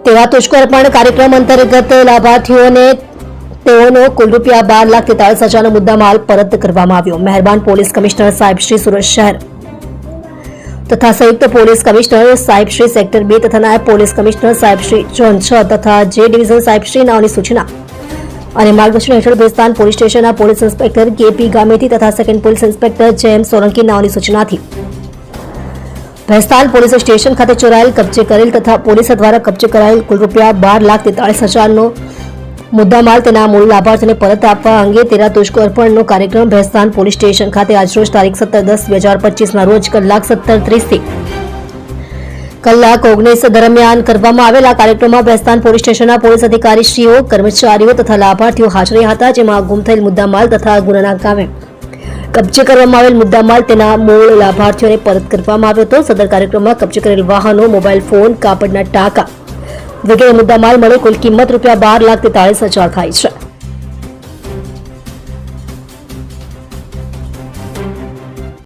તેવા તુષ્કો અર્પણ કાર્યક્રમ અંતર્ગત લાભાર્થીઓને તેઓનો કુલ ₹12,43,000નો મુદ્દામાલ પરત કરવામાં આવ્યો। મહેરબાન પોલીસ કમિશનર સાહેબ શ્રી સુરત શહેર તથા સંયુક્ત પોલીસ કમિશનર સાહેબ શ્રી સેક્ટર 2 તથા નાયબ પોલીસ કમિશનર સાહેબ શ્રી ઝોન 6 તથા જે ડિવિઝન સાહેબ શ્રી નાઓની સૂચના અને માર્ગદર્શન હેઠળ ભેસ્તાન પોલીસ સ્ટેશનના પોલીસ ઇન્સ્પેક્ટર કેપી ગામેતી તથા second police inspector JM Solanki નાઓની સૂચનાથી ભેસ્તાન પોલીસ સ્ટેશન ખાતે ચોરાયેલ કબજે કરેલ તથા પોલીસ દ્વારા કબજે કરાયેલ કુલ ₹12,43,000નો મુદ્દામાલ તેના મૂળ લાભાર્થીને પરત આપવા અંગે તેરા તુષ્કો અર્પણનો કાર્યક્રમ ભેસ્તાન પોલીસ સ્ટેશન ખાતે આજરોજ તારીખ 17/10/2025ના રોજ કલાક 17:30 થી કલાક 19 દરમિયાન કરવામાં આવેલા કાર્યક્રમમાં ભેસ્તાન પોલીસ સ્ટેશનના પોલીસ અધિકારીશ્રીઓ કર્મચારીઓ તથા લાભાર્થીઓ હાજર રહ્યા હતા, જેમાં ગુમ થયેલ મુદ્દામાલ તથા ગુનાના કામે કબજે કરવામાં આવેલ મુદ્દામાલ તેના મૂળ લાભાર્થીઓને પરત કરવામાં આવ્યો હતો। સદર કાર્યક્રમમાં કબજે કરેલ વાહનો, મોબાઈલ ફોન, કાપડના ટાંકા વગેરે મુદ્દામાલ મળે કુલ કિંમત ₹12,43,000 થાય છે।